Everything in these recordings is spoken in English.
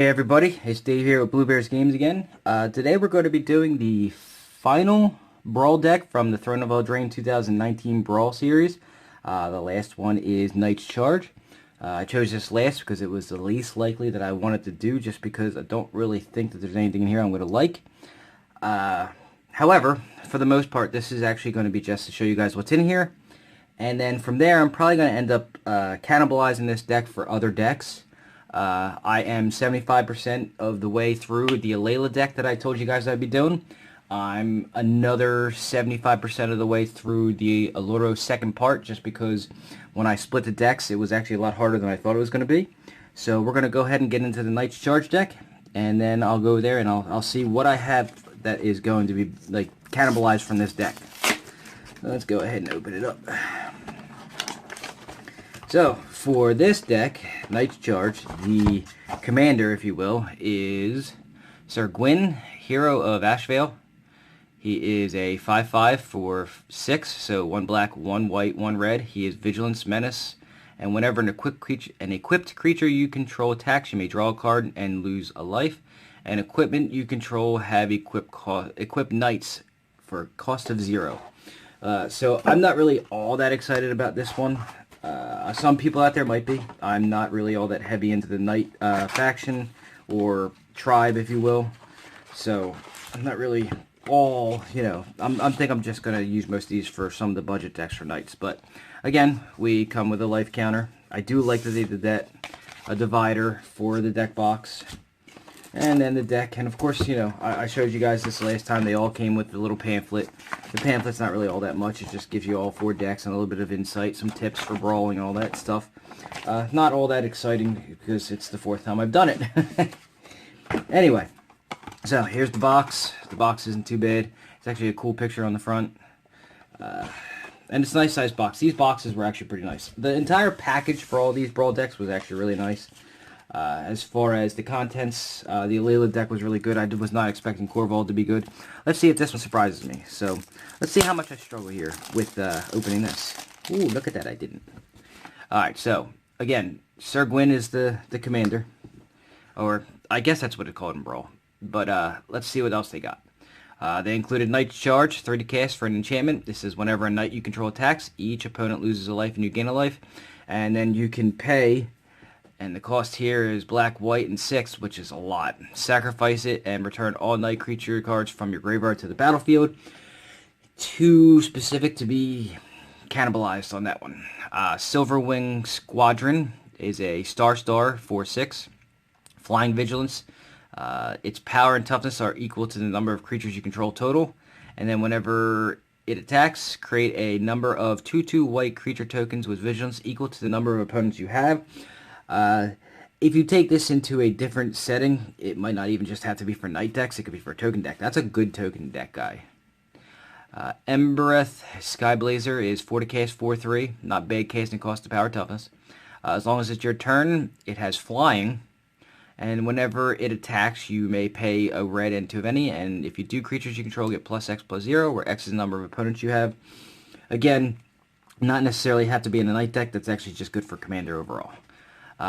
Hey everybody, it's Dave here with Blue Bears Games again. Today we're going to be doing the final Brawl deck from the Throne of Eldraine 2019 Brawl series. The last one is Knight's Charge. I chose this last because it was the least likely that I wanted to do, just because I don't really think that there's anything in here I'm going to like. However, for the most part, this is actually going to be just to show you guys what's in here. And then from there, I'm probably going to end up cannibalizing this deck for other decks. I am 75% of the way through the Alayla deck that I told you guys I'd be doing. I'm another 75% of the way through the Aloro second part, just because when I split the decks, it was actually a lot harder than I thought it was going to be. So we're going to go ahead and get into the Knight's Charge deck, and then I'll go there and I'll see what I have that is going to be like cannibalized from this deck. Let's go ahead and open it up. So, for this deck, Knight's Charge, the commander, if you will, is Sir Gwyn, Hero of Ashvale. He is a 5/5 for 6, so 1 black, 1 white, 1 red. He is Vigilance, Menace, and whenever an equipped creature you control attacks, you may draw a card and lose a life. And equipment you control have equipped knights for a cost of 0. So I'm not really all that excited about this one. Some people out there might be. I'm not really all that heavy into the Knight faction or tribe, if you will. So I'm not really all, I think I'm just going to use most of these for some of the budget decks for Knights. But again, we come with a life counter. I do like that they did that, a divider for the deck box. And then the deck, and of course, I showed you guys this last time. They all came with the little pamphlet. The pamphlet's not really all that much. It just gives you all 4 decks and a little bit of insight, some tips for brawling, all that stuff. Not all that exciting because it's the 4th time I've done it. Anyway, so here's the box. The box isn't too bad. It's actually a cool picture on the front. And it's a nice sized box. These boxes were actually pretty nice. The entire package for all these Brawl decks was actually really nice. As far as the contents, the Alayla deck was really good. I was not expecting Corval to be good. Let's see if this one surprises me. So, let's see how much I struggle here with opening this. Ooh, look at that, I didn't. Alright, so, again, Sir Gwyn is the commander. Or, I guess that's what it's called in Brawl. But, let's see what else they got. They included Knight's Charge, 30 cast for an enchantment. This is whenever a knight you control attacks, each opponent loses a life and you gain a life. And then you can pay... And the cost here is black, white, and 6, which is a lot. Sacrifice it and return all Knight creature cards from your graveyard to the battlefield. Too specific to be cannibalized on that one. Silverwing Squadron is a star for 6. Flying Vigilance. Its power and toughness are equal to the number of creatures you control total. And then whenever it attacks, create a number of 2/2 white creature tokens with Vigilance equal to the number of opponents you have. If you take this into a different setting, it might not even just have to be for Knight decks, it could be for a token deck. That's a good token deck guy. Ember Skyblazer is 4 to cast, 4/3, not bad casting cost to power toughness. As long as it's your turn, it has flying, and whenever it attacks, you may pay a red and 2 of any, and if you do creatures you control, get +X/+0, where X is the number of opponents you have. Again, not necessarily have to be in a Knight deck, that's actually just good for Commander overall.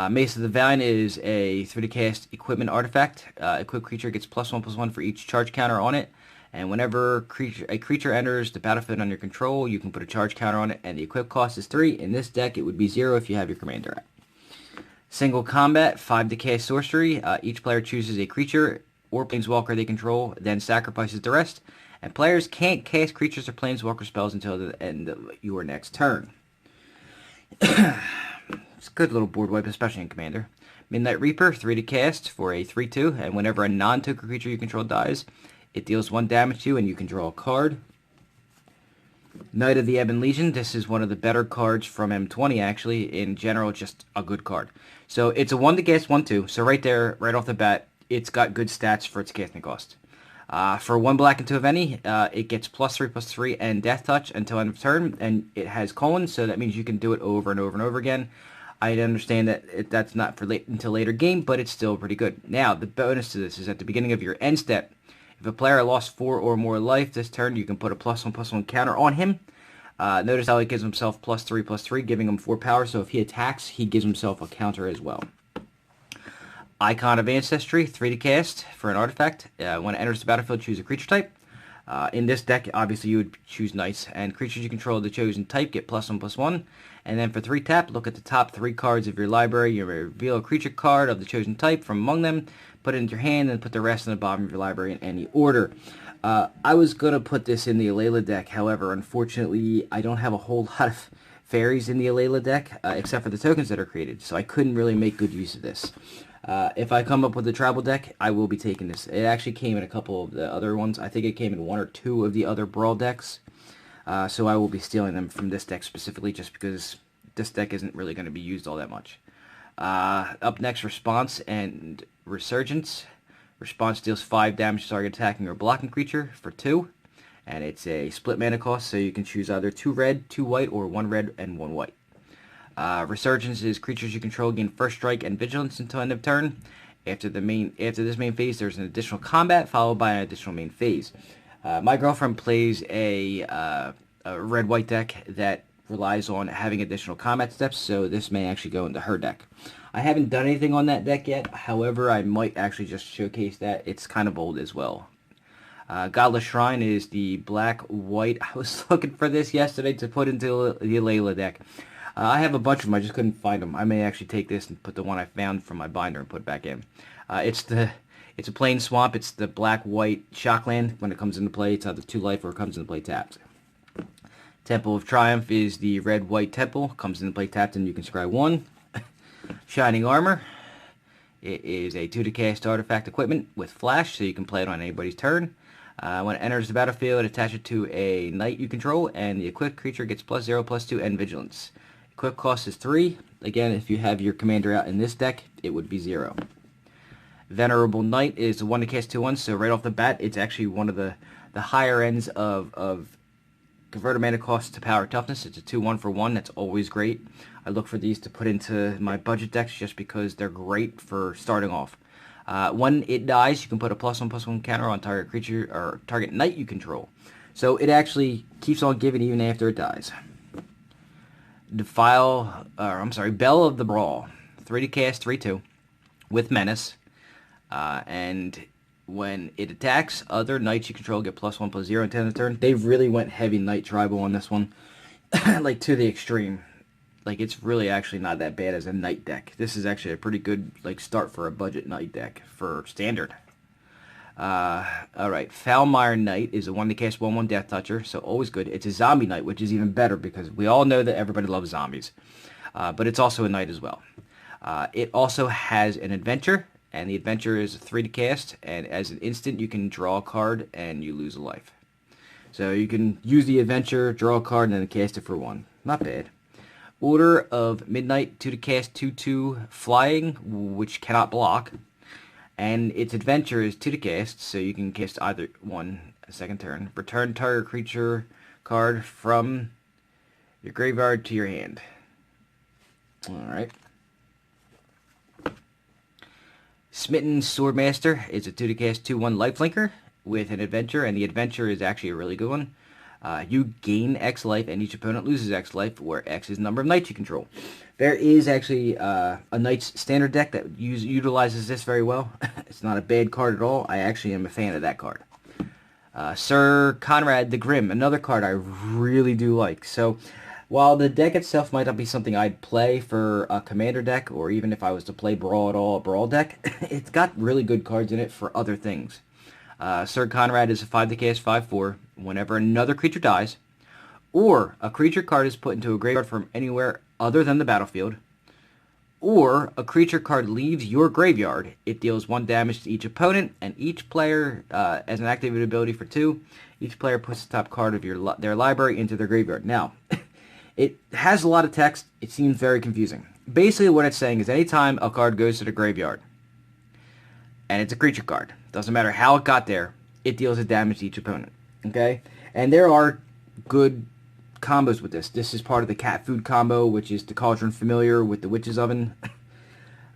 Mesa the Valley is a 3 to cast equipment artifact. Equipped creature gets +1/+1 for each charge counter on it. And whenever a creature enters the battlefield under your control, you can put a charge counter on it, and the equip cost is 3. In this deck, it would be 0 if you have your commander out. Single combat, 5 to cast sorcery. Each player chooses a creature or planeswalker they control, then sacrifices the rest. And players can't cast creatures or planeswalker spells until the end of your next turn. It's a good little board wipe, especially in Commander. Midnight Reaper, 3 to cast for a 3/2, and whenever a non-token creature you control dies, it deals 1 damage to you and you can draw a card. Knight of the Ebon Legion, this is one of the better cards from M20 actually, in general, just a good card. So it's a 1 to cast, 1/2, so right there, right off the bat, it's got good stats for its casting cost. For 1 black and 2 of any, it gets +3/+3 and Death Touch until end of turn, and it has colons, so that means you can do it over and over and over again. I understand that that's not for until later game, but it's still pretty good. Now, the bonus to this is at the beginning of your end step. If a player lost 4 or more life this turn, you can put a +1/+1 counter on him. Notice how he gives himself +3/+3, giving him 4 power, so if he attacks, he gives himself a counter as well. Icon of Ancestry, 3 to cast for an artifact. When it enters the battlefield, choose a creature type. In this deck, obviously you would choose Knights, and creatures you control of the chosen type get +1/+1. And then for 3 tap, look at the top 3 cards of your library. You reveal a creature card of the chosen type from among them, put it into your hand, and put the rest in the bottom of your library in any order. I was going to put this in the Alayla deck, however, unfortunately, I don't have a whole lot of fairies in the Alayla deck, except for the tokens that are created, so I couldn't really make good use of this. If I come up with a tribal deck, I will be taking this. It actually came in a couple of the other ones. I think it came in 1 or 2 of the other Brawl decks. So I will be stealing them from this deck specifically just because this deck isn't really going to be used all that much. Up next, Response and Resurgence. Response deals 5 damage to target attacking or blocking creature for 2. And it's a split mana cost, so you can choose either 2 red, 2 white, or 1 red and 1 white. Resurgence is creatures you control gain first strike and vigilance until end of turn. After this main phase, there's an additional combat followed by an additional main phase. My girlfriend plays a red-white deck that relies on having additional combat steps, so this may actually go into her deck. I haven't done anything on that deck yet, however, I might actually just showcase that. It's kind of old as well. Godless Shrine is the black-white. I was looking for this yesterday to put into the Alayla deck. I have a bunch of them. I just couldn't find them. I may actually take this and put the one I found from my binder and put it back in. It's a plain swamp. It's the black-white shockland. When it comes into play, it's either 2 life or it comes into play tapped. Temple of Triumph is the red-white temple. Comes into play tapped and you can scry 1. Shining Armor. It is a 2 to cast artifact equipment with flash, so you can play it on anybody's turn. When it enters the battlefield, attach it to a knight you control, and the equipped creature gets +0/+2 and vigilance. Equip cost is 3. Again, if you have your commander out in this deck, it would be 0. Venerable Knight is a 1 to cast 2/1, so right off the bat, it's actually one of the higher ends of converted mana cost to power toughness. It's a 2/1 for 1. That's always great. I look for these to put into my budget decks just because they're great for starting off. When it dies, you can put a +1/+1 counter on target creature or target knight you control. So it actually keeps on giving even after it dies. Bell of the Brawl. 3 to cast, 3/2 with menace. And when it attacks, other knights you control get +1/+0 until end of turn. They really went heavy knight tribal on this one. Like to the extreme. Like it's really actually not that bad as a knight deck. This is actually a pretty good start for a budget knight deck for standard. Alright, Foulmire Knight is a 1 to cast 1/1 Death Toucher, so always good. It's a zombie knight, which is even better because we all know that everybody loves zombies. But it's also a knight as well. It also has an adventure, and the adventure is a 3 to cast, and as an instant you can draw a card and you lose a life. So you can use the adventure, draw a card, and then cast it for 1. Not bad. Order of Midnight, 2 to cast, 2/2 flying, which cannot block. And its adventure is 2 to cast, so you can cast either one a second turn. Return target creature card from your graveyard to your hand. Alright. Smitten Swordmaster is a 2 to cast 2/1 lifelinker with an adventure, and the adventure is actually a really good one. You gain X life and each opponent loses X life, where X is the number of knights you control. There is actually a Knights standard deck that utilizes this very well. It's not a bad card at all. I actually am a fan of that card. Sir Conrad the Grim, another card I really do like. So while the deck itself might not be something I'd play for a commander deck, or even if I was to play Brawl at all, a Brawl deck, it's got really good cards in it for other things. Sir Conrad is a 5 to cast 5/4. Whenever another creature dies, or a creature card is put into a graveyard from anywhere other than the battlefield, or a creature card leaves your graveyard, it deals 1 damage to each opponent, and each player, as an activated ability for 2, each player puts the top card of their library into their graveyard. Now, it has a lot of text. It seems very confusing. Basically what it's saying is anytime a card goes to the graveyard, and it's a creature card, doesn't matter how it got there, it deals a damage to each opponent. Okay? And there are good combos with this. This is part of the cat food combo, which is the Cauldron Familiar with the Witch's Oven.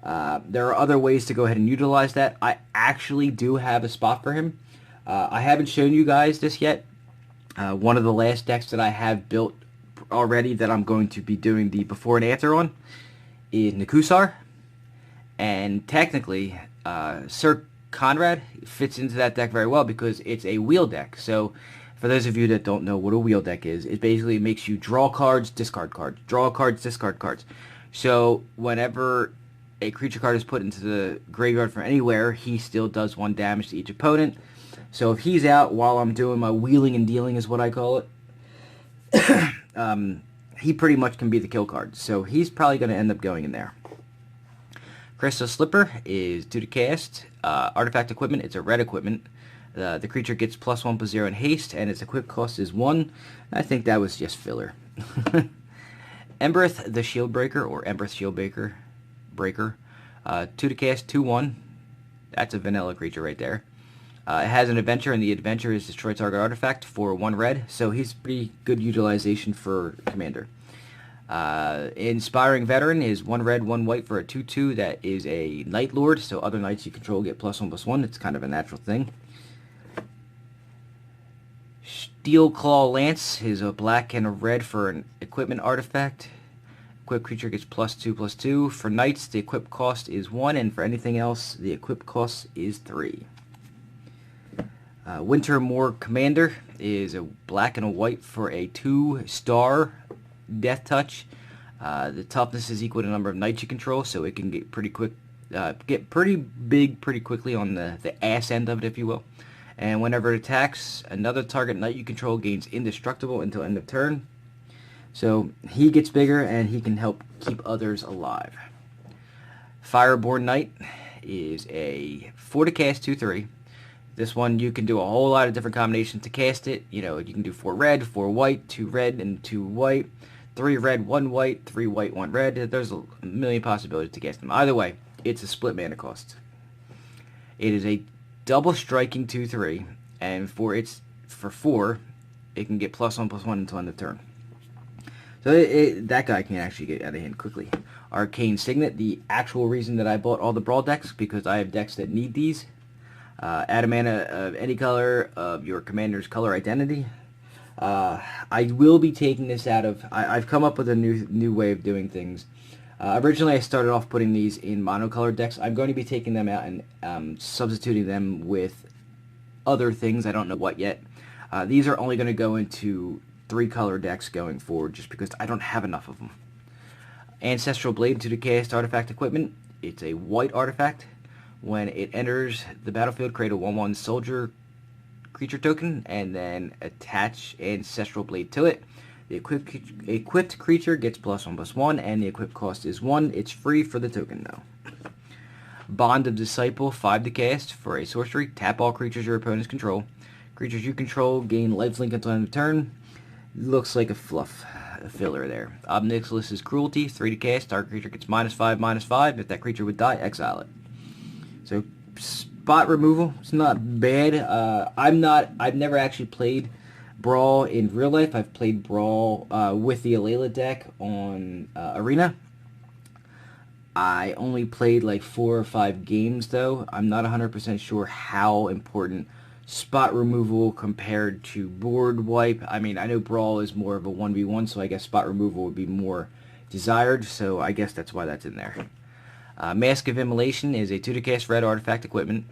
There are other ways to go ahead and utilize that. I actually do have a spot for him. I haven't shown you guys this yet. One of the last decks that I have built already that I'm going to be doing the before and after on is Nekusar. And technically, Sir Conrad fits into that deck very well because it's a wheel deck. So for those of you that don't know what a wheel deck is, it basically makes you draw cards, discard cards, draw cards, discard cards. So whenever a creature card is put into the graveyard from anywhere, he still does 1 damage to each opponent. So if he's out while I'm doing my wheeling and dealing is what I call it, he pretty much can be the kill card. So he's probably going to end up going in there. Crystal Slipper is 2 to cast. Artifact equipment, it's a red equipment. The creature gets +1/+0 in haste, and its equip cost is 1. I think that was just filler. Ember the Shield Breaker, or Ember Shield Breaker. 2 to cast, 2/1. That's a vanilla creature right there. It has an adventure, and the adventure is destroy target artifact for 1 red, so he's pretty good utilization for Commander. Inspiring Veteran is 1 red, 1 white for a 2/2 that is a Night Lord, so other knights you control get +1/+1. It's kind of a natural thing. Steel Claw Lance is a black and a red for an equipment artifact. Equipped creature gets +2/+2. For knights, the equip cost is 1, and for anything else, the equip cost is 3. Wintermore Commander is a black and a white for a 2-star Death Touch. The toughness is equal to the number of knights you control, so it can get pretty quick, get pretty big pretty quickly on the ass end of it, if you will. And whenever it attacks, another target knight you control gains indestructible until end of turn. So he gets bigger and he can help keep others alive. Fireboard Knight is a 4 to cast, 2/3. This one you can do a whole lot of different combinations to cast it. You know, you can do 4 red, 4 white, 2 red, and 2 white, 3 red, 1 white, 3 white, 1 red. There's a million possibilities to cast them. Either way, it's a split mana cost. It is a double striking 2/3, and for 4, it can get +1/+1 until end of turn. So that guy can actually get out of hand quickly. Arcane Signet, the actual reason that I bought all the Brawl decks, because I have decks that need these. Add a mana of any color of your commander's color identity. I will be taking this out of... I've come up with a new way of doing things. Originally, I started off putting these in monocolored decks. I'm going to be taking them out and substituting them with other things. I don't know what yet. These are only going to go into 3-color decks going forward, just because I don't have enough of them. Ancestral Blade, 2 to cast artifact equipment. It's a white artifact. When it enters the battlefield, create a 1/1 soldier creature token, and then attach Ancestral Blade to it. The equipped creature gets +1/+1, and the equip cost is 1. It's free for the token, though. Bond of Disciple, 5 to cast for a sorcery. Tap all creatures your opponents control. Creatures you control gain lifelink until end of turn. Looks like a filler there. Obnixilus's Cruelty, 3 to cast. Target creature gets -5/-5. If that creature would die, exile it. So spot removal, it's not bad. I've never actually played Brawl in real life. I've played Brawl with the Alayla deck on Arena. I only played like 4 or 5 games though. I'm not 100% sure how important spot removal compared to board wipe. I mean, I know Brawl is more of a 1v1, so I guess spot removal would be more desired, so I guess that's why that's in there. Mask of Immolation is a 2 to cast red artifact equipment.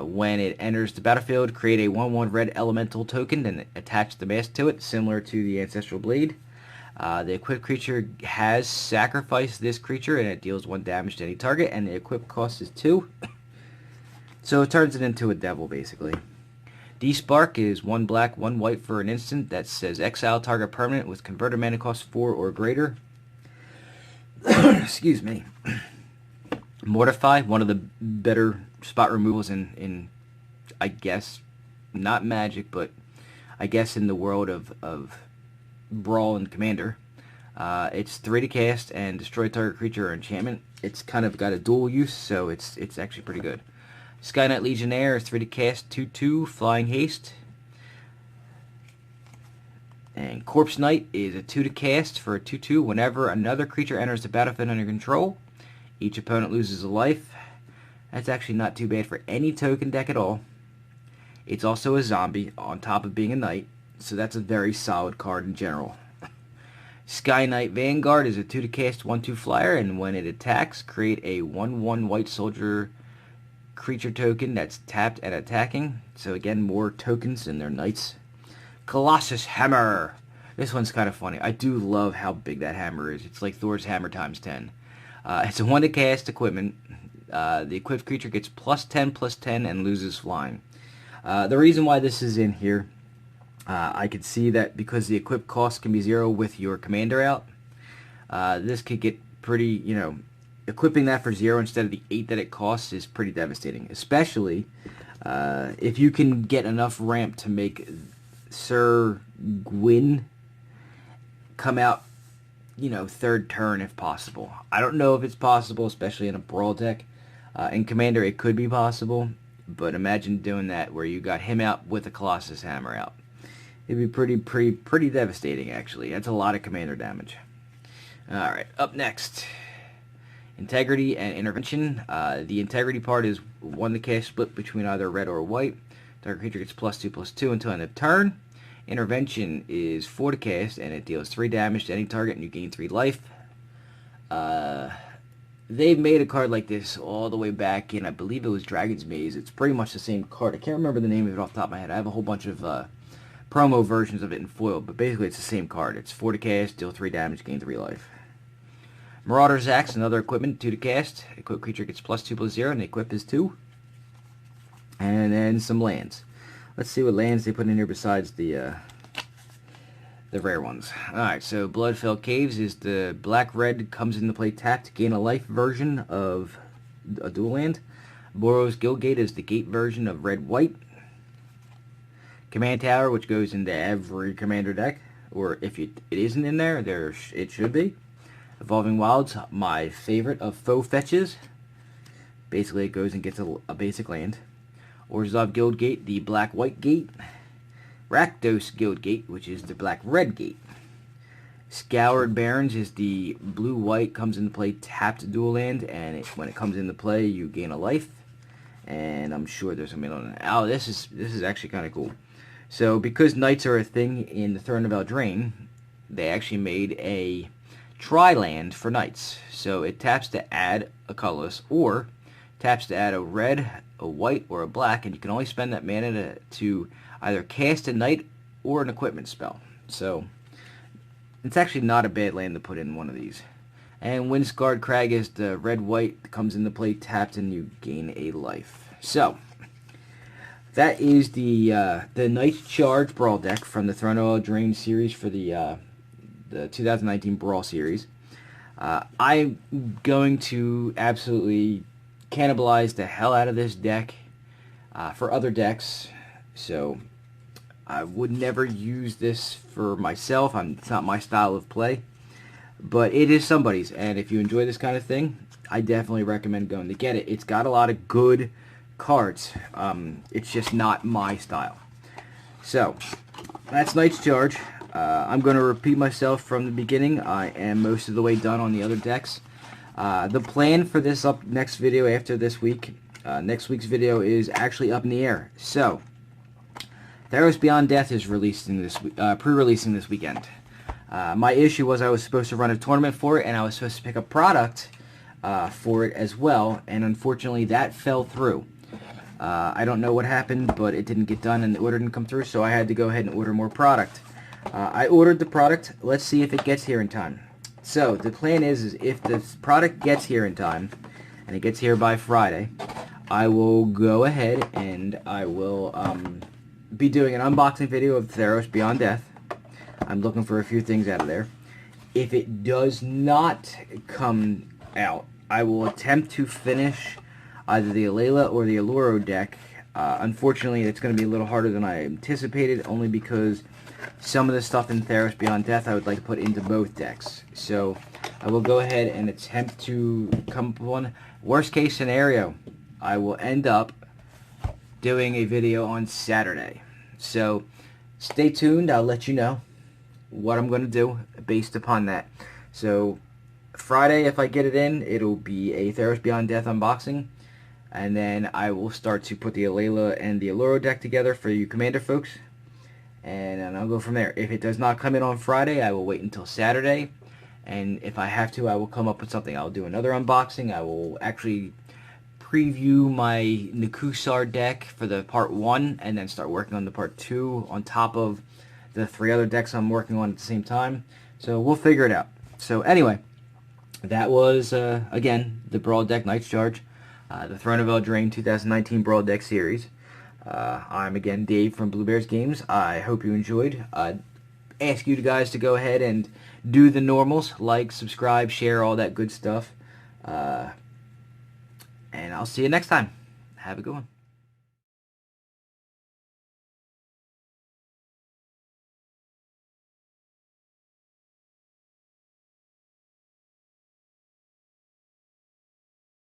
When it enters the battlefield, create a 1/1 red elemental token and attach the mask to it, similar to the Ancestral Blade. The equipped creature has sacrificed this creature, and it deals 1 damage to any target, and the equip cost is 2. So it turns it into a devil, basically. Despark is 1 black, 1 white for an instant that says exile target permanent with converted mana cost 4 or greater. Excuse me. Mortify, one of the better spot removals in I guess, not Magic, but I guess in the world of Brawl and Commander. It's 3 to cast and destroy target creature or enchantment. It's kind of got a dual use, so it's actually pretty good. Skynet Legionnaire is 3 to cast, 2/2, flying haste. And Corpse Knight is a 2 to cast for a 2/2. Whenever another creature enters the battlefield under control, each opponent loses a life. That's actually not too bad for any token deck at all. It's also a zombie on top of being a knight, so that's a very solid card in general. Skynet Vanguard is a 2 to cast 1/2 flyer, and when it attacks, create a 1/1 white soldier creature token that's tapped and attacking. So again, more tokens in their knights. Colossus Hammer. This one's kind of funny. I do love how big that hammer is. It's like Thor's hammer times 10. It's a 1 to cast equipment. The equipped creature gets +10/+10 and loses flying. The reason why this is in here, I could see that because the equip cost can be 0 with your commander out. This could get pretty, equipping that for 0 instead of the 8 that it costs is pretty devastating. Especially if you can get enough ramp to make Sir Gwyn come out, third turn if possible. I don't know if it's possible, especially in a Brawl deck. In Commander, it could be possible, but imagine doing that where you got him out with a Colossus Hammer out. It'd be pretty devastating, actually. That's a lot of Commander damage. Alright, up next. Integrity and Intervention. The Integrity part is 1 to cast split between either red or white. Target creature gets +2/+2 until end of turn. Intervention is 4 to cast, and it deals 3 damage to any target, and you gain 3 life. They've made a card like this all the way back in, I believe it was Dragon's Maze. It's pretty much the same card. I can't remember the name of it off the top of my head. I have a whole bunch of promo versions of it in foil, but basically it's the same card. It's 4 to cast, deal 3 damage, gain 3 life. Marauder's Axe, another equipment, 2 to cast. Equipped creature gets +2/+0, and the equip is 2. And then some lands. Let's see what lands they put in here besides the rare ones. Alright, so Bloodfell Caves is the black-red, comes into play tapped, gain a life version of a dual land. Boros Gill Gate is the gate version of red-white. Command Tower, which goes into every commander deck, or if it isn't in there, it should be. Evolving Wilds, my favorite of faux fetches. Basically, it goes and gets a basic land. Orzhov Guild Gate, the black-white gate. Rakdos Guild Gate, which is the black-red gate. Scoured Barrens is the blue-white, comes into play tapped dual land, and when it comes into play, you gain a life. And I'm sure there's something on it. Oh, this is actually kind of cool. So, because knights are a thing in the Throne of Eldraine, they actually made a tri-land for knights. So, it taps to add a colorless, or taps to add a red, a white, or a black, and you can only spend that mana to either cast a knight or an equipment spell. So, it's actually not a bad land to put in one of these. And Windscarred Crag is the red-white that comes into play tapped, and you gain a life. So, that is the Knight Charge Brawl deck from the Throne of Eldraine series for the 2019 Brawl series. I'm going to absolutely cannibalize the hell out of this deck for other decks. So, I would never use this for myself. It's not my style of play. But it is somebody's, and if you enjoy this kind of thing, I definitely recommend going to get it. It's got a lot of good cards. It's just not my style. So, that's Knight's Charge. I'm going to repeat myself from the beginning. I am most of the way done on the other decks. The plan for this next video after this week, next week's video is actually up in the air. So, Theros Beyond Death is releasing this pre-releasing this weekend. My issue was I was supposed to run a tournament for it, and I was supposed to pick a product for it as well, and unfortunately that fell through. I don't know what happened, but it didn't get done and the order didn't come through, so I had to go ahead and order more product. I ordered the product. Let's see if it gets here in time. So, the plan is if the product gets here in time, and it gets here by Friday, I will go ahead and I will be doing an unboxing video of Theros Beyond Death. I'm looking for a few things out of there. If it does not come out, I will attempt to finish either the Alayla or the Alluro deck. Unfortunately, it's going to be a little harder than I anticipated, only because some of the stuff in Theros Beyond Death I would like to put into both decks. So, I will go ahead and attempt to come up with one. Worst case scenario, I will end up doing a video on Saturday. So, stay tuned. I'll let you know what I'm going to do based upon that. So, Friday, if I get it in, it'll be a Theros Beyond Death unboxing. And then I will start to put the Alayla and the Alluro deck together for you Commander folks. and I'll go from there. If it does not come in on Friday, I will wait until Saturday, and if I have to, I will come up with something. I'll do another unboxing. I will actually preview my Nakusar deck for the part 1, and then start working on the part 2 on top of the 3 other decks I'm working on at the same time. So we'll figure it out. So anyway, that was, again, the Brawl deck, Knight's Charge, the Throne of Eldraine 2019 Brawl deck series. I'm, again, Dave from Blue Bears Games. I hope you enjoyed. Ask you guys to go ahead and do the normals, like, subscribe, share, all that good stuff. And I'll see you next time. Have a good one.